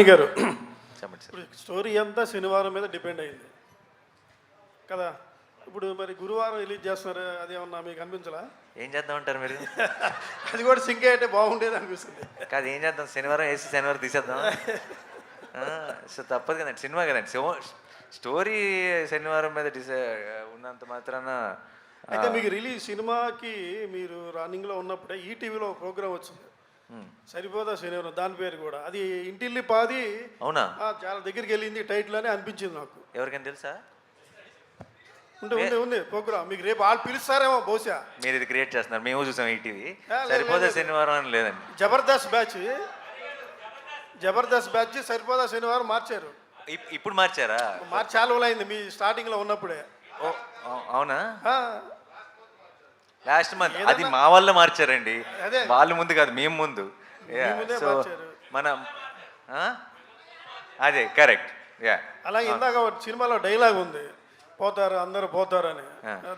గారు చెప్పండి సార్. ఇప్పుడు స్టోరీ అంతా శనివారం మీద డిపెండ్ అయింది కదా. ఇప్పుడు మరి గురువారం రిలీజ్ చేస్తున్నారు, అదేమన్నా మీకు అనిపించలా? ఏం చేద్దాం అంటారు మీరు? అది కూడా సింక్ అయితే బాగుండేది అనిపిస్తుంది. కాదు, ఏం చేద్దాం, శనివారం వేసి శనివారం తీసేద్దాం. సో తప్పదు కదండి, సినిమా కదండి. స్టోరీ శనివారం మీద ఉన్నంత మాత్రాన. అయితే మీకు రిలీజ్ సినిమాకి మీరు రన్నింగ్లో ఉన్నప్పుడే ఈటీవీలో ప్రోగ్రామ్ వచ్చింది, సరిపోదా శనివారం, దాని పేరు కూడా అది ఇంటిల్లి పాది. అవునా? చాలా దగ్గరికి వెళ్ళింది టైటిల్ అని అనిపించింది నాకు. ఎవరికైనా తెలుసా? ఉంది ప్రోగ్రామ్, మీకు రేపు వాళ్ళు పిలుస్తారేమో బహుశా. మీరు ఇది క్రియేట్ చేస్తున్నారు, మేము చూసాం ఈటీవీ. సరిపోదా శనివారం అని లేదండి. జబర్దస్త్ బ్యాచ్ సరిపోదా శనివారం మార్చారు. ఇప్పుడు మార్చారా? చాలా రోజులైంది మీ స్టార్టింగ్లో ఉన్నప్పుడే. ఓ అవునా? లాస్ట్ మంత్ అది మా వల్ల మార్చారండి. వాళ్ళు ముందు కాదు, మేము ముందు. సో మనం అదే కరెక్ట్. అలాగే ఇందాక సినిమాలో డైలాగ్ ఉంది, పోతారు అందరూ పోతారు అని.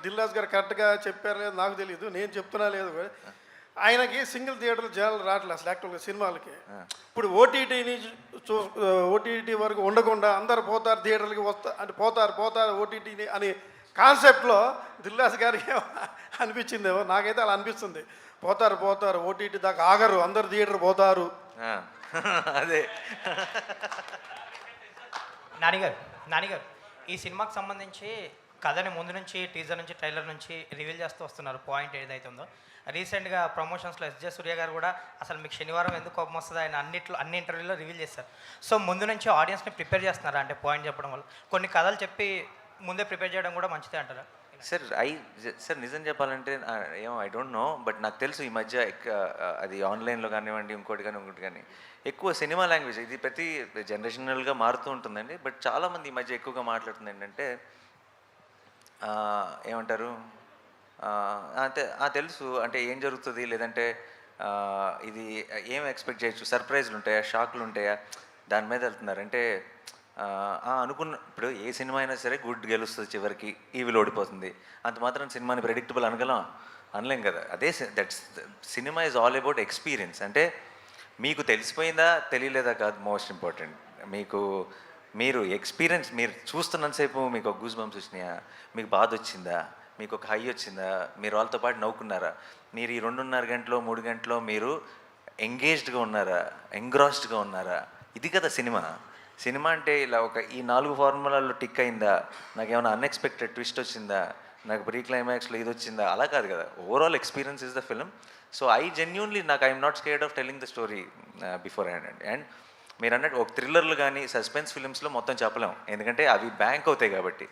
దిల్రాజ్ గారు కరెక్ట్గా చెప్పారు లేదు నాకు తెలియదు, నేను చెప్తున్నా లేదు. ఆయనకి సింగిల్ థియేటర్లు జనాలు రావట్లేదు అసలు యాక్చువల్గా సినిమాలకి. ఇప్పుడు ఓటీటీ వరకు ఉండకుండా అందరు పోతారు థియేటర్లకి అంటే పోతారు ఓటీటీని అని కాన్సెప్ట్లో దిల్రాజ్ గారికి అనిపించిందేమో, నాకైతే అలా అనిపిస్తుంది. పోతారు ఓటీటీ దాకా ఆగరు, అందరు థియేటర్ పోతారు. అదే నానిగారు ఈ సినిమాకి సంబంధించి కథని ముందు నుంచి టీజర్ నుంచి ట్రైలర్ నుంచి రివీల్ చేస్తూ వస్తున్నారు. పాయింట్ ఏదైతే ఉందో రీసెంట్గా ప్రమోషన్స్లో ఎస్జే సూర్య గారు కూడా అసలు మీకు శనివారం ఎందుకు కోపం వస్తుంది ఆయన అన్ని ఇంటర్వ్యూలో రివీల్ చేస్తారు. సో ముందు నుంచి ఆడియన్స్ని ప్రిపేర్ చేస్తున్నారా అంటే పాయింట్ చెప్పడం వల్ల కొన్ని కథలు చెప్పి ముందే ప్రిపేర్ చేయడం కూడా మంచిదే అంటారా? సార్ నిజం చెప్పాలంటే ఏమో ఐ డోంట్ నో, బట్ నాకు తెలుసు ఈ మధ్య అది ఆన్లైన్లో కానివ్వండి ఇంకోటి కానీ ఎక్కువ సినిమా లాంగ్వేజ్ ఇది ప్రతి జనరేషనల్గా మారుతూ ఉంటుందండి. బట్ చాలామంది ఈ మధ్య ఎక్కువగా మాట్లాడుతుంది ఏంటంటే ఏమంటారు, తెలుసు అంటే ఏం జరుగుతుంది, లేదంటే ఇది ఏం ఎక్స్పెక్ట్ చేయొచ్చు, సర్ప్రైజ్లు ఉంటాయా, షాక్లు ఉంటాయా, దాని మీద వెళ్తున్నారు. అంటే ఇప్పుడు ఏ సినిమా అయినా సరే గుడ్ గెలుస్తుంది, చివరికి ఈవిల్ ఓడిపోతుంది. అంత మాత్రం సినిమాని ప్రెడిక్టబుల్ అనలేం కదా. అదే cinema is all about experience. అంటే మీకు తెలిసిపోయిందా తెలియలేదా కాదు మోస్ట్ ఇంపార్టెంట్. మీరు ఎక్స్పీరియన్స్ మీరు చూస్తున్నంతసేపు మీకు ఒక గూస్ బంప్స్ వచ్చినాయా, మీకు బాధ వచ్చిందా, మీకు ఒక హై వచ్చిందా, మీరు వాళ్ళతో పాటు నవ్వుకున్నారా, మీరు ఈ 2.5 గంటలో 3 గంటలో మీరు ఎంగేజ్డ్గా ఉన్నారా, ఎంగ్రాస్డ్గా ఉన్నారా, ఇది కదా సినిమా అంటే ఇలా ఈ 4 ఫార్ములాల్లో టిక్ అయిందా, నాకేమైనా అన్ఎక్స్పెక్టెడ్ ట్విస్ట్ వచ్చిందా, నాకు ప్రీ క్లైమాక్స్లో ఇది వచ్చిందా, అలా కాదు కదా. Overall experience is the film. So I'm not scared of telling the story before hand అండి. అండ్ మీరు అన్నట్టు ఒక థ్రిల్లర్లు కానీ సస్పెన్స్ ఫిల్మ్స్లో మొత్తం చెప్పలేం, ఎందుకంటే అవి బ్యాంక్ అవుతాయి కాబట్టి.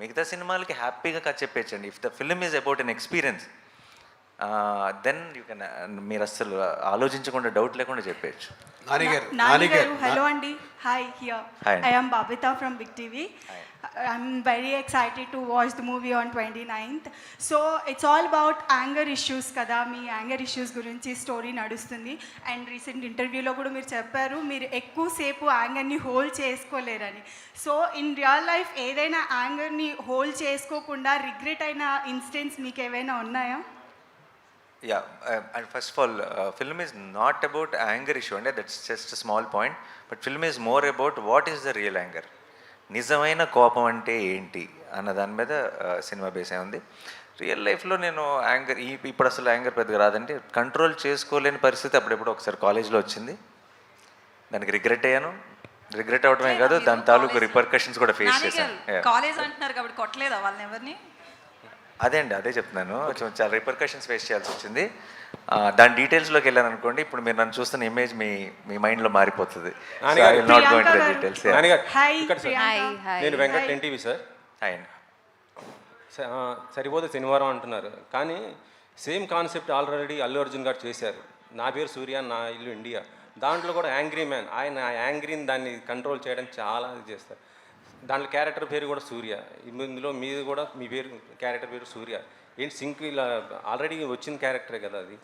మిగతా సినిమాలకి హ్యాపీగా కథ చెప్పేయచ్చండి. If the film is about an experience then you can, మీరు అస్సలు ఆలోచించకుండా డౌట్ లేకుండా చెప్పేయచ్చు. Hello Andy. Hi, here. Hi. I am Babita from Big TV. Hi. I'm very excited to watch the movie on 29th. So it's all about anger issues kada. మీ anger issues గురించి story నడుస్తుంది. And recent ఇంటర్వ్యూలో కూడా మీరు చెప్పారు మీరు ఎక్కువసేపు యాంగర్ని హోల్డ్ చేసుకోలేరని. సో ఇన్ రియల్ లైఫ్ ఏదైనా యాంగర్ని హోల్డ్ చేసుకోకుండా రిగ్రెట్ అయిన ఇన్సిడెంట్స్ మీకు ఏవైనా ఉన్నాయా? And first of all, film is not about anger issue, and that's just a small point, but film is more about what is the real anger. నిజమైన కోపం అంటే ఏంటి అన్న దాని మీద సినిమా బేస్ అయి ఉంది. రియల్ లైఫ్లో నేను ఇప్పుడు అసలు యాంగర్ పెద్దగా రాదంటే కంట్రోల్ చేసుకోలేని పరిస్థితి అప్పుడెప్పుడు ఒకసారి కాలేజ్లో వచ్చింది. దానికి రిగ్రెట్ అయ్యాను. రిగ్రెట్ అవడమే కాదు, దాని తాలూకు రిపర్కషన్స్ కూడా ఫేస్ చేశాను. కాలేజ్ అంటున్నారు కాబట్టి కొట్టలేదా వాళ్ళని ఎవరిని? అదే చెప్తున్నాను, చాలా రిపర్కషన్స్ ఫేస్ చేయాల్సి వచ్చింది. దాని డీటెయిల్స్లోకి వెళ్ళాను అనుకోండి, ఇప్పుడు మీరు నన్ను చూస్తున్న ఇమేజ్ మీ మైండ్లో మారిపోతుంది. నేను వెంకట్ ఎన్టీవీ సార్. హాయ్. సరిపోతే శనివారం అంటున్నారు, కానీ same concept already Allu Arjun గారు చేశారు. నా పేరు సూర్య, నా ఇల్లు ఇండియా. దాంట్లో కూడా యాంగ్రీ మ్యాన్, ఆయన యాంగ్రీని దాన్ని కంట్రోల్ చేయడానికి చాలా చేస్తారు. దాంట్లో క్యారెక్టర్ పేరు కూడా సూర్య. ఇందులో మీది కూడా మీ పేరు క్యారెక్టర్ పేరు సూర్య. ఏంటి సింక్ ఇలా ఆల్రెడీ వచ్చిన క్యారెక్టరే కదా అది.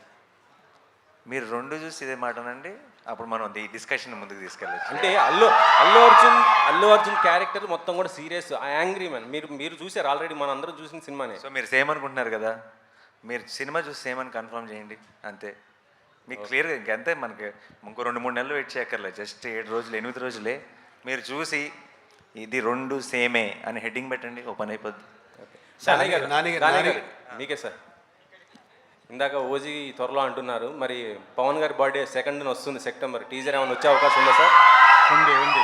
మీరు 2 చూసి ఇదే మాటనండి, అప్పుడు మనం ఈ డిస్కషన్ ముందుకు తీసుకెళ్ళచ్చు. అంటే అల్లు అర్జున్ క్యారెక్టర్ మొత్తం కూడా సీరియస్, యాంగ్రీ మ్యాన్. మీరు చూసారు ఆల్రెడీ, మన అందరం చూసిన సినిమానే. సో మీరు సేమ్ అనుకుంటున్నారు కదా, మీరు సినిమా చూసి సేమ్ అని కన్ఫర్మ్ చేయండి అంతే. మీకు క్లియర్గా ఇంకంతే, మనకి ఇంకో 2-3 నెలలు వెయిట్ చేయక్కర్లేదు, జస్ట్ 7 రోజులు 8 రోజులే. మీరు చూసి ఇది 2 సేమే అని హెడ్డింగ్ పెట్టండి, ఓపెన్ అయిపోద్ది. నాని గారు మీకే సార్. ఇందాక ఓజీ త్వరలో అంటున్నారు, మరి పవన్ గారి బర్త్డే 2nd వస్తుంది సెప్టెంబర్, టీజర్ ఏమైనా వచ్చే అవకాశం ఉందా సార్? ఉంది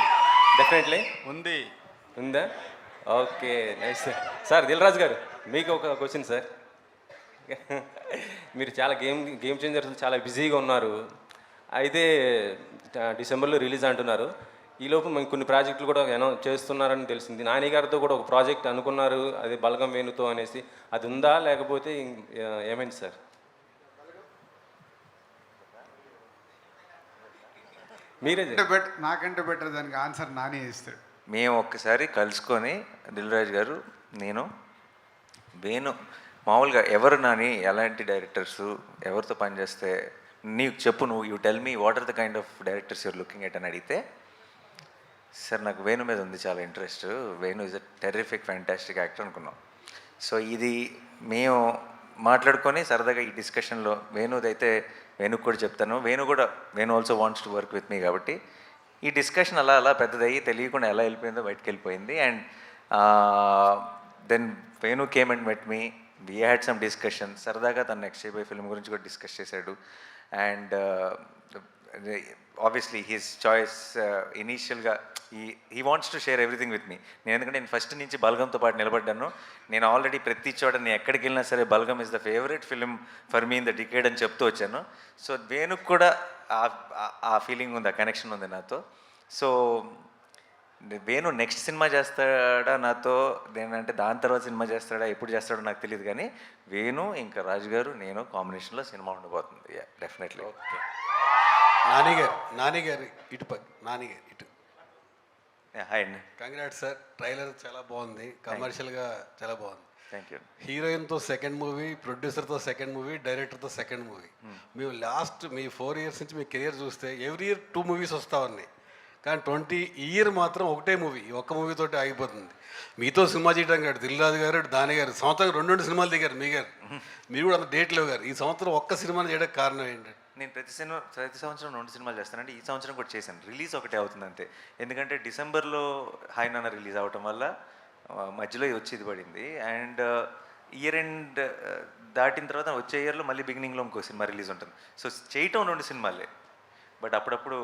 డెఫినెట్లీ ఉంది. ఉందా? Okay, nice sir. Sir Dil Raju garu, మీకు ఒక క్వశ్చన్ సార్. మీరు చాలా గేమ్ చేంజర్స్ చాలా బిజీగా ఉన్నారు, అయితే డిసెంబర్లో రిలీజ్ అంటున్నారు. ఈలోపు మేము కొన్ని ప్రాజెక్టులు కూడా అనౌన్స్ చేస్తున్నారని తెలిసింది. నాని గారితో కూడా ఒక ప్రాజెక్ట్ అనుకున్నారు, అది బలగం వేణుతో అనేసి. అది ఉందా లేకపోతే ఏమైంది సార్? మీరే నాకంటే బెటర్ దానికి ఆన్సర్ నాని ఇస్తాడు. మేము ఒక్కసారి కలుసుకొని దిల్ రాజు గారు, నేను, వేణు, మామూలుగా ఎవరు నాని ఎలాంటి డైరెక్టర్స్ ఎవరితో పనిచేస్తే నీకు చెప్పు, నువ్వు you tell me what are the kind of directors you're looking at అని అడిగితే, సార్ నాకు వేణు మీద ఉంది చాలా interest, Venu is a terrific fantastic actor అనుకున్నాం. సో ఇది మేము మాట్లాడుకొని సరదాగా ఈ డిస్కషన్లో వేణుదైతే వేణుకు కూడా చెప్తాను, Venu also wants to work with me, కాబట్టి ఈ డిస్కషన్ అలా అలా పెద్దదయ్యి తెలియకుండా ఎలా వెళ్ళిపోయిందో బయటకు వెళ్ళిపోయింది. And then Venu came and met me, we had some discussion, సరదాగా తన నెక్స్ట్ చేయబోయే ఫిల్మ్ గురించి కూడా డిస్కస్ చేశాడు. అండ్ ఆబ్వియస్లీ హిస్ చాయిస్ ఇనీషియల్గా he wants to share everything with me. ఎందుకంటే నేను ఫస్ట్ నుంచి బల్గంతో పాటు నిలబడ్డాను. నేను ఆల్రెడీ ప్రతి చోట నేను ఎక్కడికి వెళ్ళినా సరే Balagam is the favourite film for me in the decade అని చెప్తూ వచ్చాను. సో వేణుకు కూడా ఆ ఫీలింగ్ ఉంది, ఆ కనెక్షన్ ఉంది నాతో. సో వేణు నెక్స్ట్ సినిమా చేస్తాడా నాతో, ఏంటంటే దాని తర్వాత సినిమా చేస్తాడా, ఎప్పుడు చేస్తాడో నాకు తెలియదు, కానీ వేణు ఇంకా రాజు గారు నేను కాంబినేషన్లో సినిమా ఉండబోతుంది. డెఫినెట్లీ. ఓకే, నానిగారు ఇటు నానిగారు ఇటు. హాయ్ అండి. కంగ్రాట్స్ సార్, ట్రైలర్ చాలా బాగుంది, కమర్షియల్గా చాలా బాగుంది. Thank you. హీరోయిన్తో 2nd మూవీ, ప్రొడ్యూసర్తో 2nd మూవీ, డైరెక్టర్తో 2nd మూవీ. మేము లాస్ట్ మీ 4 years నుంచి మీ కెరియర్ చూస్తే ఎవ్రీ ఇయర్ 2 movies వస్తూ ఉన్నాయి, కానీ 20 year మాత్రం ఒకటే మూవీ, ఒక్క మూవీతోటి ఆగిపోతుంది. మీతో సినిమా చేయడం కాదు, దిల్ రాజు గారు, దాని గారు సంవత్సరం 2 సినిమాలు దిగారు. మీరు కూడా అంత డేట్ లేవు గారు. ఈ సంవత్సరం ఒక్క సినిమాని చేయడానికి కారణం ఏంటంటే, నేను ప్రతి సంవత్సరం 2 సినిమాలు చేస్తానంటే ఈ సంవత్సరం కూడా చేశాను. రిలీజ్ ఒకటే అవుతుంది అంతే, ఎందుకంటే డిసెంబర్లో హాయ్ నాన్న రిలీజ్ అవటం వల్ల మధ్యలో వచ్చి ఇది పడింది. అండ్ ఇయర్ ఎండ్ దాటిన తర్వాత వచ్చే ఇయర్లో మళ్ళీ బిగినింగ్లో ఇంకో సినిమా రిలీజ్ ఉంటుంది. సో చేయటం 2 సినిమాలే, బట్ అప్పుడప్పుడు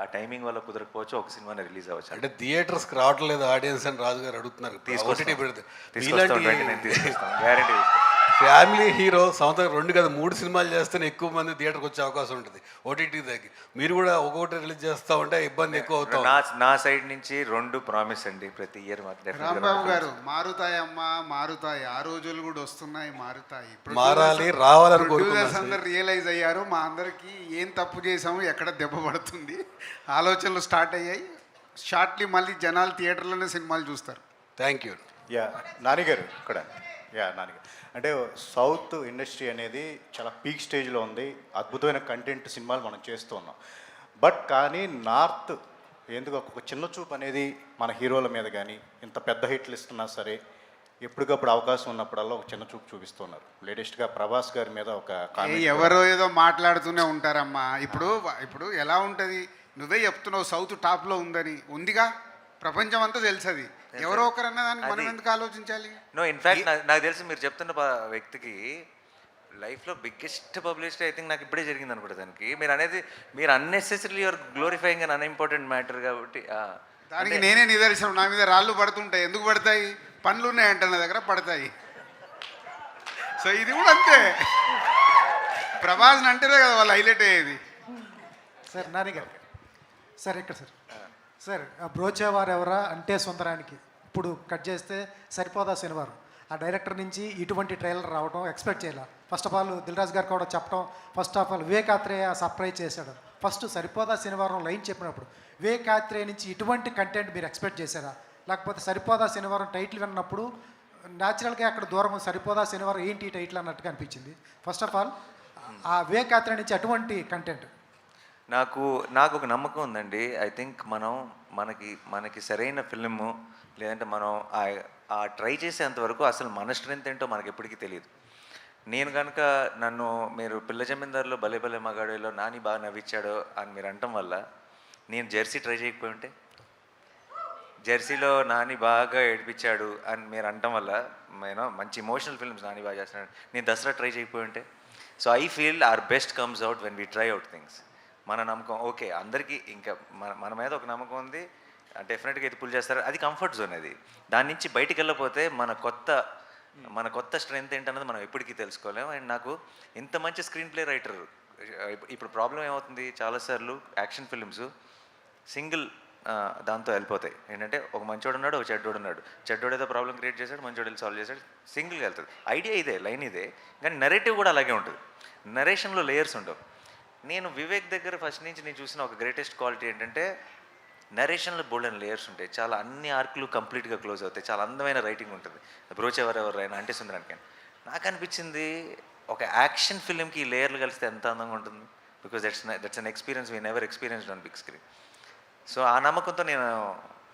ఆ టైమింగ్ వల్ల కుదరకపోవచ్చు, ఒక సినిమానే రిలీజ్ అవ్వచ్చు. అంటే థియేటర్స్కి రావట్లేదు ఆడియన్స్ అని రాజు గారు అడుగుతున్నారు. తీసుకొస్తాం, ఫ్యామిలీ హీరో సంవత్సరం 2 కాదు 3 సినిమాలు చేస్తేనే ఎక్కువ మంది థియేటర్కి వచ్చే అవకాశం ఉంటుంది. ఓటీటీ దగ్గర మీరు కూడా ఒక్కొక్కటి రిలీజ్ చేస్తూ ఉంటే ఇబ్బంది ఎక్కువ అవుతాం. నా సైడ్ నుంచి 2 ప్రామిస్ అండి ప్రతి ఇయర్. రాంబాబు గారు, మారుతాయమ్మా మారుతాయి, ఆ రోజులు కూడా వస్తున్నాయి, మారుతాయి, మారాలి, రావాలని ప్రొడ్యూసర్స్ అందరు రియలైజ్ అయ్యారు, మా అందరికీ ఏం తప్పు చేసాము, ఎక్కడ దెబ్బ పడుతుంది, ఆలోచనలు స్టార్ట్ అయ్యాయి. షార్ట్లీ మళ్ళీ జనాలు థియేటర్లోనే సినిమాలు చూస్తారు. Thank you. నానిగారు ఇక్కడ. నానిగారు అంటే సౌత్ ఇండస్ట్రీ అనేది చాలా పీక్ స్టేజ్లో ఉంది, అద్భుతమైన కంటెంట్ సినిమాలు మనం చేస్తూ ఉన్నాం. బట్ కానీ నార్త్ ఎందుకు ఒక చిన్న చూపు అనేది మన హీరోల మీద కానీ, ఇంత పెద్ద హిట్లు ఇస్తున్నా సరే ఎప్పటికప్పుడు అవకాశం ఉన్నప్పుడల్లా ఒక చిన్న చూపు చూపిస్తున్నారు. లేటెస్ట్గా ప్రభాస్ గారి మీద ఒక ఎవరో ఏదో మాట్లాడుతూనే ఉంటారమ్మా. ఇప్పుడు ఎలా ఉంటుంది, నువ్వే చెప్తున్నావు సౌత్ టాప్లో ఉందని, ఉందిగా, ప్రపంచం అంతా తెలుసది. ఎవరో ఒకరన్నా దానికి మనం ఎందుకు ఆలోచించాలి? నో, ఇన్ఫ్యాక్ట్ నాకు తెలిసి మీరు చెప్తున్న వ్యక్తికి లైఫ్లో బిగ్గెస్ట్ పబ్లిసిటీ ఐ థింక్ నాకు ఇప్పుడే జరిగింది అనుకుంటా. దానికి మీరు అనేది మీరు unnecessary your glorifying an unimportant matter కాబట్టి దానికి నేనే నిదర్శనం. నా మీద రాళ్ళు పడుతుంటాయి, ఎందుకు పడతాయి? పనులు ఉన్నాయంట నా దగ్గర, పడతాయి. సో ఇది కూడా అంతే, ప్రభాస్ని అంటేనే కదా వాళ్ళు హైలైట్ అయ్యేది. సార్ నానిగారు సార్ ఇక్కడ సార్ బ్రోచేవారు ఎవరా అంటే సుందరానికి ఇప్పుడు కట్ చేస్తే సరిపోదా శనివారం, ఆ డైరెక్టర్ నుంచి ఇటువంటి ట్రైలర్ రావడం ఎక్స్పెక్ట్ చేయాలి. First of all Dil Raju garu కూడా చెప్పడం, first of all Vivek Athreya surprise చేశాడు. ఫస్ట్ సరిపోదా శనివారం లైన్ చెప్పినప్పుడు వివేక్ ఆత్రేయ నుంచి ఇటువంటి కంటెంట్ మీరు ఎక్స్పెక్ట్ చేశారా? లేకపోతే సరిపోదా శనివారం టైటిల్ విన్నప్పుడు న్యాచురల్గా అక్కడ దూరం సరిపోదా శనివారం ఏంటి టైటిల్ అన్నట్టుగా అనిపించింది. ఫస్ట్ ఆఫ్ ఆల్ ఆ వివేక్ ఆత్రేయ నుంచి అటువంటి కంటెంట్ నాకు ఒక నమ్మకం ఉందండి. ఐ థింక్ మనకి సరైన ఫిల్ము, లేదంటే మనం ఆ ట్రై చేసేంతవరకు అసలు మన స్ట్రెంత్ ఏంటో మనకి ఎప్పటికీ తెలియదు. నేను కనుక నన్ను మీరు పిల్ల జమీందారులో భలే భలే మగాడిలో నాని బాగా నవ్వించాడు అని మీరు అనటం వల్ల నేను జెర్సీ ట్రై చేయకపోయి ఉంటే, జెర్సీలో నాని బాగా ఏడిపించాడు అని మీరు అనటం వల్ల నేను మంచి ఇమోషనల్ ఫిల్మ్స్ నాని బాగా చేస్తున్నాడు, నేను దసరా ట్రై చేయకపోయి ఉంటే. So I feel our best comes out when we try out things. మన నమ్మకం ఓకే, అందరికీ ఇంకా మన మీద ఒక నమ్మకం ఉంది, డెఫినెట్గా ఇది పుల్ చేస్తారు, అది కంఫర్ట్ జోన్. అది దాని నుంచి బయటికి వెళ్ళకపోతే మన కొత్త స్ట్రెంగ్త్ ఏంటన్నది మనం ఎప్పటికీ తెలుసుకోలేము. అండ్ నాకు ఇంత మంచి స్క్రీన్ ప్లే రైటర్, ఇప్పుడు ప్రాబ్లం ఏమవుతుంది చాలాసార్లు యాక్షన్ ఫిల్మ్స్ సింగిల్ దాంతో వెళ్ళిపోతాయి. ఏంటంటే ఒక మంచోడు ఉన్నాడు, ఒక చెడ్డోడు ఉన్నాడు, చెడ్డోడు ఏదో ప్రాబ్లం క్రియేట్ చేశాడు, మంచోడు వెళ్ళి సాల్వ్ చేశాడు, సింగిల్గా వెళ్తుంది. ఐడియా ఇదే, లైన్ ఇదే, కానీ నెరేటివ్ కూడా అలాగే ఉంటుంది. నరేషన్లో లేయర్స్ ఉండవు. నేను వివేక్ దగ్గర ఫస్ట్ నుంచి నేను చూసిన ఒక గ్రేటెస్ట్ క్వాలిటీ ఏంటంటే నరేషన్లో బోల్డెన్ లేయర్స్ ఉంటాయి, చాలా అన్ని ఆర్క్లు కంప్లీట్గా క్లోజ్ అవుతాయి, చాలా అందమైన రైటింగ్ ఉంటుంది. బ్రోచెవరెవరైనా అంటే సుందరానికి నాకు అనిపించింది ఒక యాక్షన్ ఫిల్మ్కి ఈ లేయర్లు కలిస్తే ఎంత అందంగా ఉంటుంది. Because that's an experience we never experienced on big screen. So ఆ నమ్మకంతో నేను